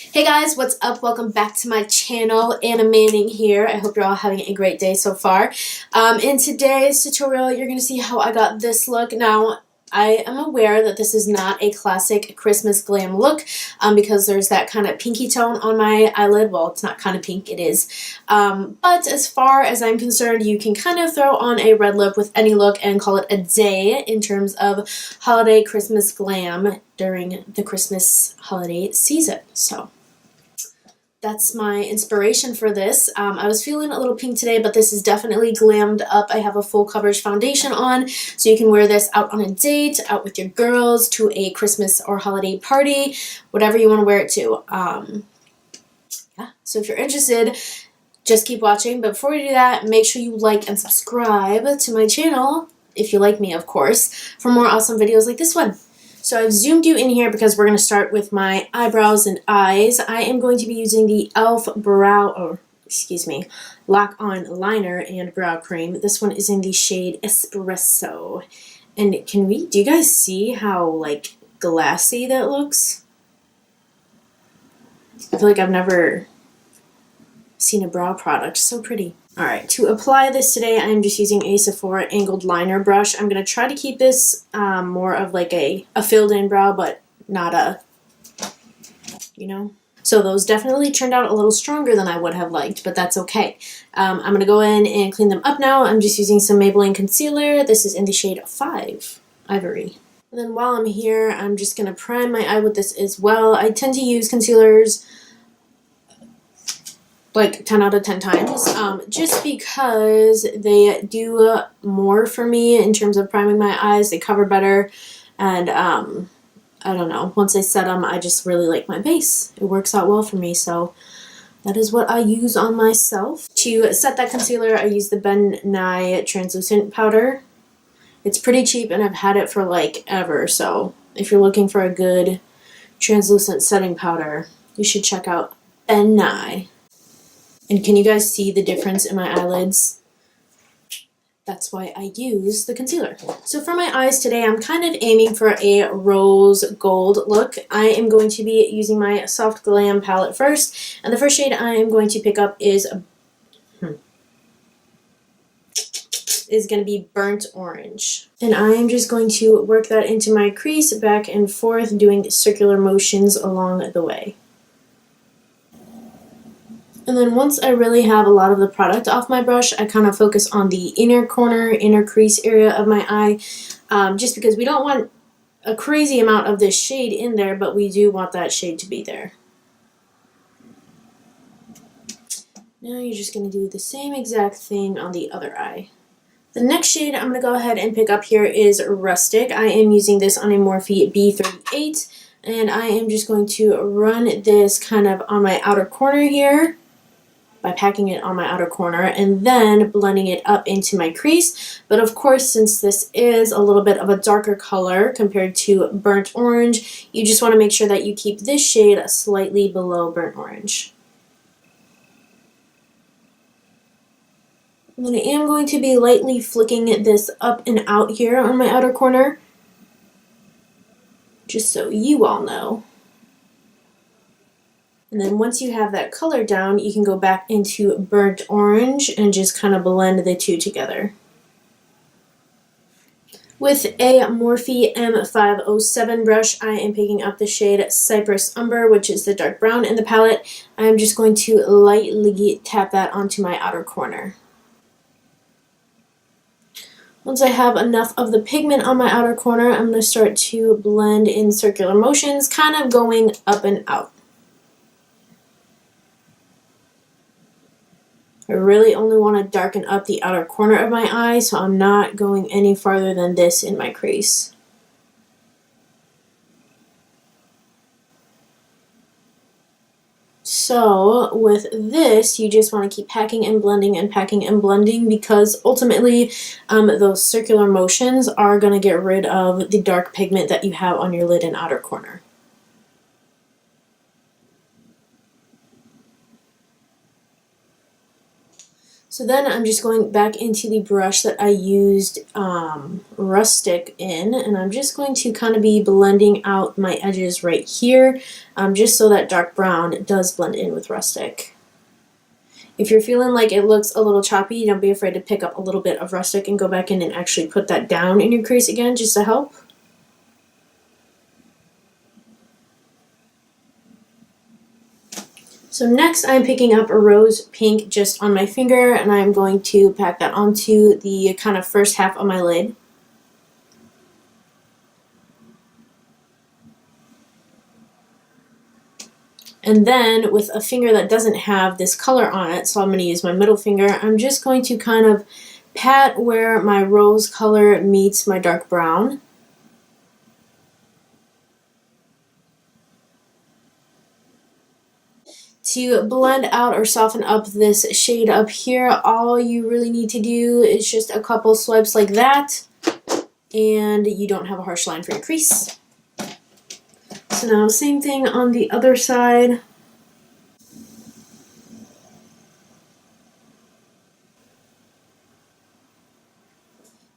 Hey guys, what's up? Welcome back to my channel, Animating here. I hope you're all having a great day so far. In today's tutorial, you're going to see how I got this look. Now, I am aware that this is not a classic Christmas glam look because there's that kind of pinky tone on my eyelid. Well, it's not kind of pink, it is. But as far as I'm concerned, you can kind of throw on a red lip with any look and call it a day in terms of holiday Christmas glam during the Christmas holiday season. So that's my inspiration for this. I was feeling a little pink today, but this is definitely glammed up. I have a full coverage foundation on, so you can wear this out on a date, out with your girls, to a Christmas or holiday party, whatever you want to wear it to. Yeah, so if you're interested, just keep watching. But before we do that, make sure you like and subscribe to my channel, if you like me, of course, for more awesome videos like this one. So I've zoomed you in here because we're going to start with my eyebrows and eyes. I am going to be using the e.l.f. Lock On Liner and Brow Cream. This one is in the shade Espresso. And do you guys see how, like, glassy that looks? I feel like I've never seen a brow product so pretty. Alright, to apply this today, I'm just using a Sephora angled liner brush. I'm going to try to keep this more of like a filled in brow, but not a, So those definitely turned out a little stronger than I would have liked, but that's okay. I'm going to go in and clean them up now. I'm just using some Maybelline concealer. This is in the shade 5, Ivory. And then while I'm here, I'm just going to prime my eye with this as well. I tend to use concealers like 10 out of 10 times, just because they do more for me in terms of priming my eyes. They cover better, and I don't know, once I set them, I just really like my base. It works out well for me, so that is what I use on myself. To set that concealer, I use the Ben Nye translucent powder. It's pretty cheap, and I've had it for like ever, so if you're looking for a good translucent setting powder, you should check out Ben Nye. And can you guys see the difference in my eyelids? That's why I use the concealer. So for my eyes today, I'm kind of aiming for a rose gold look. I am going to be using my Soft Glam palette first. And the first shade I am going to pick up is going to be Burnt Orange. And I am just going to work that into my crease back and forth, doing circular motions along the way. And then once I really have a lot of the product off my brush, I kind of focus on the inner corner, inner crease area of my eye, just because we don't want a crazy amount of this shade in there, but we do want that shade to be there. Now you're just going to do the same exact thing on the other eye. The next shade I'm going to go ahead and pick up here is Rustic. I am using this on a Morphe B38, and I am just going to run this kind of on my outer corner here, by packing it on my outer corner and then blending it up into my crease. But of course, since this is a little bit of a darker color compared to Burnt Orange, you just want to make sure that you keep this shade slightly below Burnt Orange. And then I am going to be lightly flicking this up and out here on my outer corner, just so you all know. And then once you have that color down, you can go back into Burnt Orange and just kind of blend the two together. With a Morphe M507 brush, I am picking up the shade Cypress Umber, which is the dark brown in the palette. I'm just going to lightly tap that onto my outer corner. Once I have enough of the pigment on my outer corner, I'm going to start to blend in circular motions, kind of going up and out. I really only want to darken up the outer corner of my eye, so I'm not going any farther than this in my crease. So with this, you just want to keep packing and blending because ultimately those circular motions are going to get rid of the dark pigment that you have on your lid and outer corner. So then I'm just going back into the brush that I used Rustic in, and I'm just going to kind of be blending out my edges right here, just so that dark brown does blend in with Rustic. If you're feeling like it looks a little choppy, don't be afraid to pick up a little bit of Rustic and go back in and actually put that down in your crease again, just to help. So next I'm picking up a rose pink just on my finger, and I'm going to pack that onto the kind of first half of my lid. And then with a finger that doesn't have this color on it, so I'm going to use my middle finger, I'm just going to kind of pat where my rose color meets my dark brown. To blend out or soften up this shade up here, all you really need to do is just a couple swipes like that, and you don't have a harsh line for your crease. So now same thing on the other side.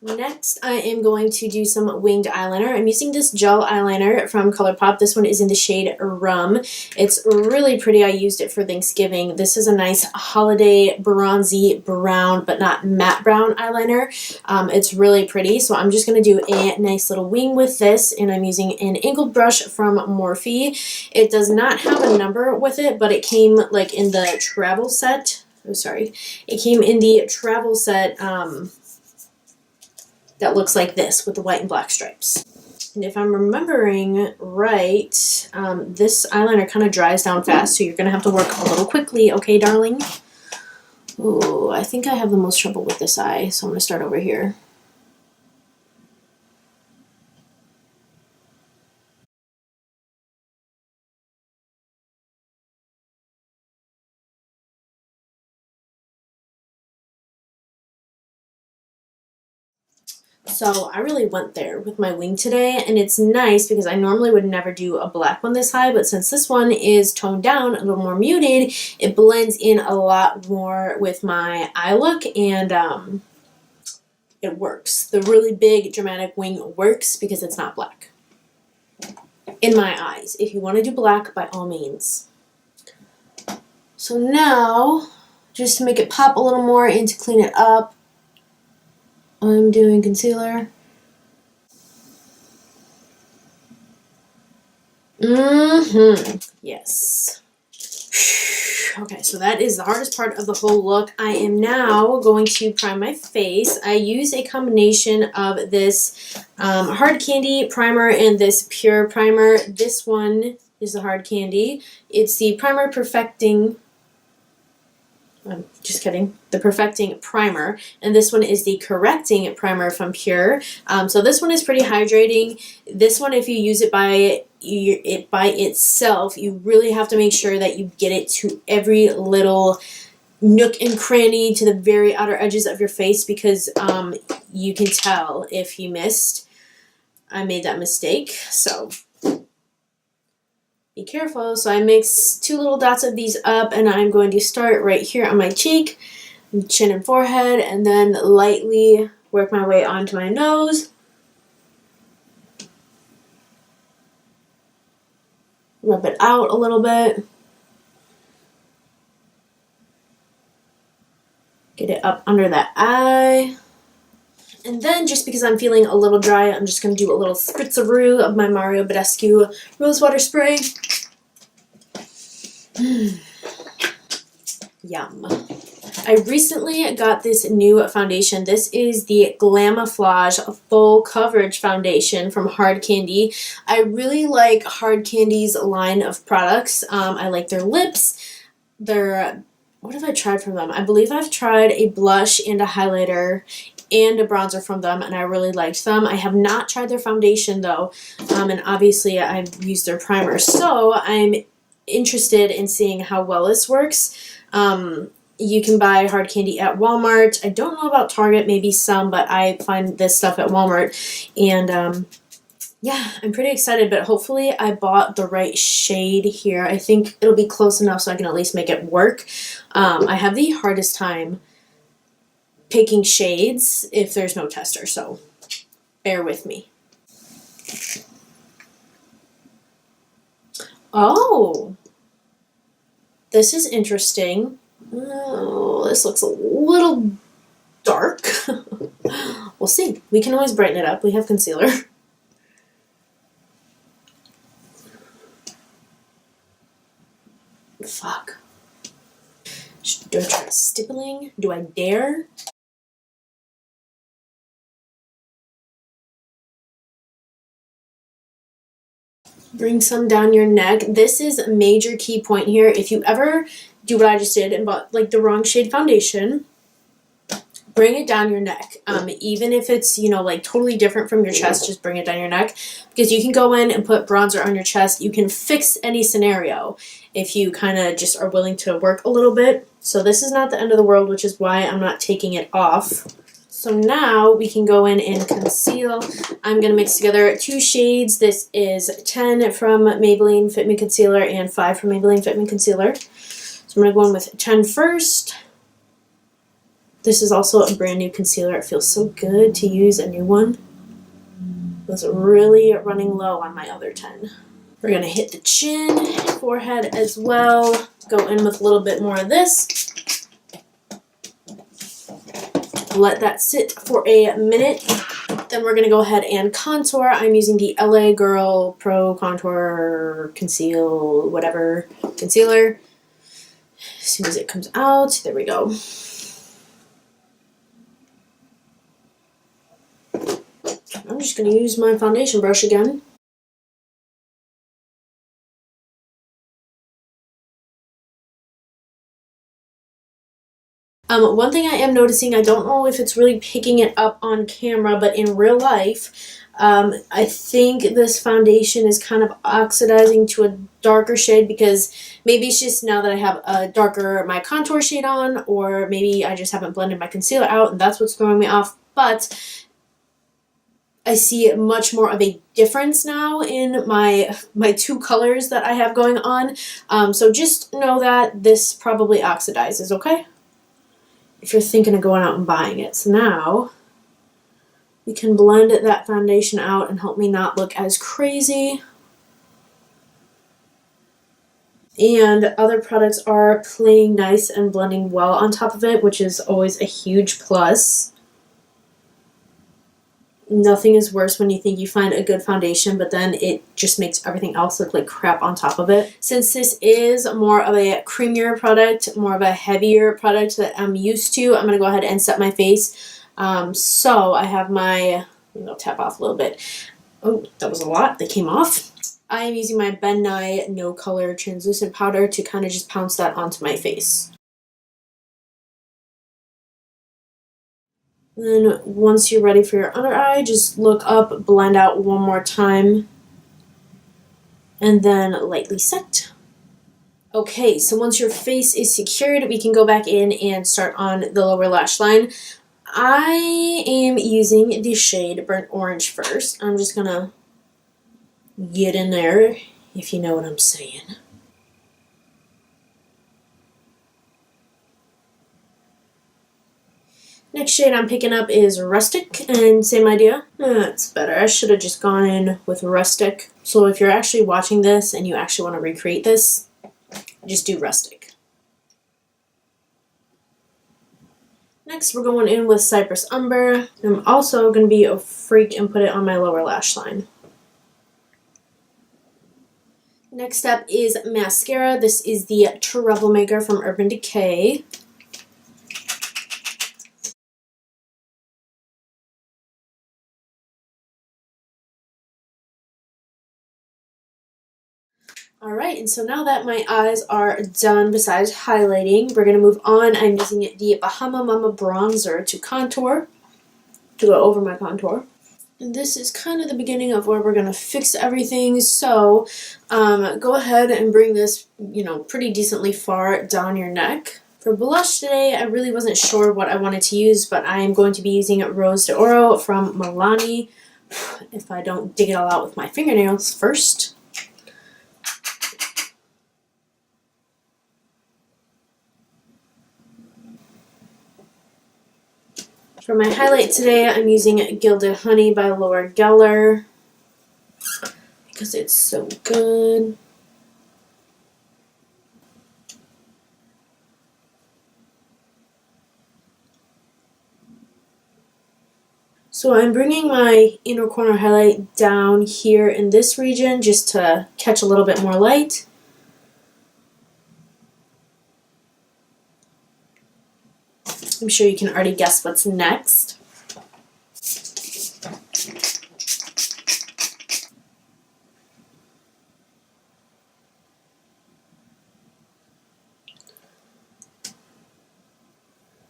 Next, I am going to do some winged eyeliner. I'm using this gel eyeliner from ColourPop. This one is in the shade Rum. It's really pretty. I used it for Thanksgiving. This is a nice holiday bronzy brown, but not matte brown eyeliner. It's really pretty. So I'm just going to do a nice little wing with this, and I'm using an angled brush from Morphe. It does not have a number with it, but it came like in the travel set. Oh, sorry. It came in the travel set, that looks like this with the white and black stripes. And if I'm remembering right, this eyeliner kind of dries down fast, so you're going to have to work a little quickly, okay, darling? Ooh, I think I have the most trouble with this eye, so I'm going to start over here. So I really went there with my wing today, and it's nice because I normally would never do a black one this high, but since this one is toned down, a little more muted, it blends in a lot more with my eye look, and it works. The really big dramatic wing works because it's not black. In my eyes. If you want to do black, by all means. So now, just to make it pop a little more and to clean it up, I'm doing concealer. Yes. Okay, so that is the hardest part of the whole look. I am now going to prime my face. I use a combination of this Hard Candy primer and this Pure primer. This one is the Hard Candy. It's the Primer Perfecting... I'm just kidding. The Perfecting Primer, and this one is the Correcting Primer from Pure. So this one is pretty hydrating. This one, if you use it by itself, you really have to make sure that you get it to every little nook and cranny, to the very outer edges of your face, because you can tell if you missed. I made that mistake, so be careful. So I mix 2 little dots of these up, and I'm going to start right here on my cheek, chin and forehead, and then lightly work my way onto my nose. Rub it out a little bit. Get it up under that eye. And then, just because I'm feeling a little dry, I'm just going to do a little spritzaroo of my Mario Badescu Rosewater Spray. Yum. I recently got this new foundation. This is the Glamaflage Full Coverage Foundation from Hard Candy. I really like Hard Candy's line of products. I like their lips, their... What have I tried from them? I believe I've tried a blush and a highlighter and a bronzer from them, and I really liked them. I have not tried their foundation, though, and obviously I've used their primer, so I'm interested in seeing how well this works. You can buy Hard Candy at Walmart. I don't know about Target, maybe some, but I find this stuff at Walmart, and yeah, I'm pretty excited, but hopefully I bought the right shade here. I think it'll be close enough so I can at least make it work. I have the hardest time picking shades if there's no tester, so bear with me. Oh, this is interesting. Oh, this looks a little dark. We'll see. We can always brighten it up. We have concealer. Fuck. Do I try stippling? Do I dare? Bring some down your neck. This is a major key point here. If you ever do what I just did and bought like the wrong shade foundation, bring it down your neck. Even if it's, you know, like totally different from your chest, just bring it down your neck, because you can go in and put bronzer on your chest. You can fix any scenario if you kind of just are willing to work a little bit. So this is not the end of the world, which is why I'm not taking it off. So now we can go in and conceal. I'm going to mix together 2 shades. This is 10 from Maybelline Fit Me Concealer and 5 from Maybelline Fit Me Concealer. So I'm going to go in with 10 first. This is also a brand new concealer. It feels so good to use a new one. It was really running low on my other 10. We're going to hit the chin, forehead as well. Go in with a little bit more of this. Let that sit for a minute. Then we're going to go ahead and contour. I'm using the LA Girl Pro Contour Conceal whatever concealer. As soon as it comes out, there we go. I'm just going to use my foundation brush again. One thing I am noticing, I don't know if it's really picking it up on camera, but in real life, I think this foundation is kind of oxidizing to a darker shade, because maybe it's just now that I have a darker my contour shade on, or maybe I just haven't blended my concealer out and that's what's throwing me off. But I see much more of a difference now in my 2 colors that I have going on. So just know that this probably oxidizes, okay? If you're thinking of going out and buying it. So now we can blend that foundation out and help me not look as crazy. And other products are playing nice and blending well on top of it, which is always a huge plus. Nothing is worse when you think you find a good foundation, but then it just makes everything else look like crap on top of it. Since this is more of a creamier product, more of a heavier product that I'm used to, I'm going to go ahead and set my face. So I have my, I'll tap off a little bit. Oh, that was a lot that came off. I am using my Ben Nye No Color Translucent Powder to kind of just pounce that onto my face. Then once you're ready for your under eye, just look up, blend out one more time, and then lightly set. Okay, so once your face is secured, we can go back in and start on the lower lash line. I am using the shade Burnt Orange first. I'm just gonna get in there, if you know what I'm saying. Next shade I'm picking up is Rustic, and same idea. That's better. I should have just gone in with Rustic. So if you're actually watching this and you actually want to recreate this, just do Rustic. Next we're going in with Cypress Umber. I'm also going to be a freak and put it on my lower lash line. Next up is mascara. This is the Troublemaker from Urban Decay. Alright, and so now that my eyes are done besides highlighting, we're going to move on. I'm using the Bahama Mama Bronzer to contour, to go over my contour. And this is kind of the beginning of where we're going to fix everything, so go ahead and bring this, pretty decently far down your neck. For blush today, I really wasn't sure what I wanted to use, but I am going to be using Rose d'Oro from Milani, if I don't dig it all out with my fingernails first. For my highlight today, I'm using Gilded Honey by Laura Geller because it's so good. So I'm bringing my inner corner highlight down here in this region just to catch a little bit more light. I'm sure you can already guess what's next.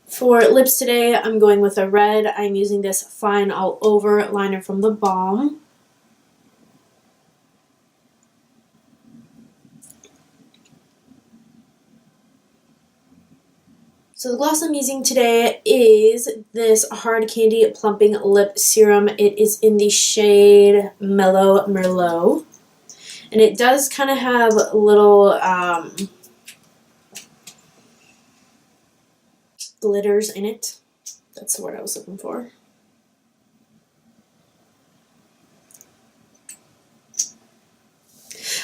For lips today, I'm going with a red. I'm using this Fine All Over liner from the Balm. So the gloss I'm using today is this Hard Candy Plumping Lip Serum. It is in the shade Mellow Merlot. And it does kind of have little glitters in it. That's the word I was looking for.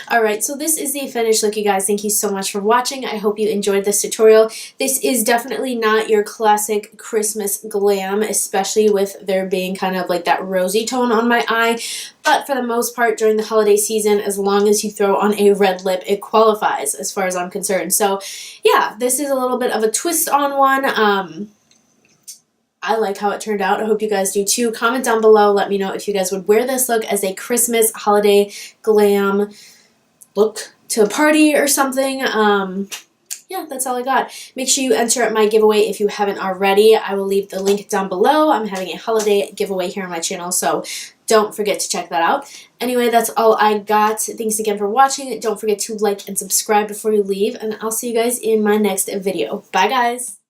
Alright, so this is the finished look, you guys. Thank you so much for watching. I hope you enjoyed this tutorial. This is definitely not your classic Christmas glam, especially with there being kind of like that rosy tone on my eye. But for the most part, during the holiday season, as long as you throw on a red lip, it qualifies as far as I'm concerned. So yeah, this is a little bit of a twist on one. I like how it turned out. I hope you guys do too. Comment down below. Let me know if you guys would wear this look as a Christmas holiday glam look to a party or something. Yeah, that's all I got. Make sure you enter at my giveaway if you haven't already. I will leave the link down below. I'm having a holiday giveaway here on my channel, so don't forget to check that out. Anyway, that's all I got. Thanks again for watching. Don't forget to like and subscribe before you leave, and I'll see you guys in my next video. Bye, guys!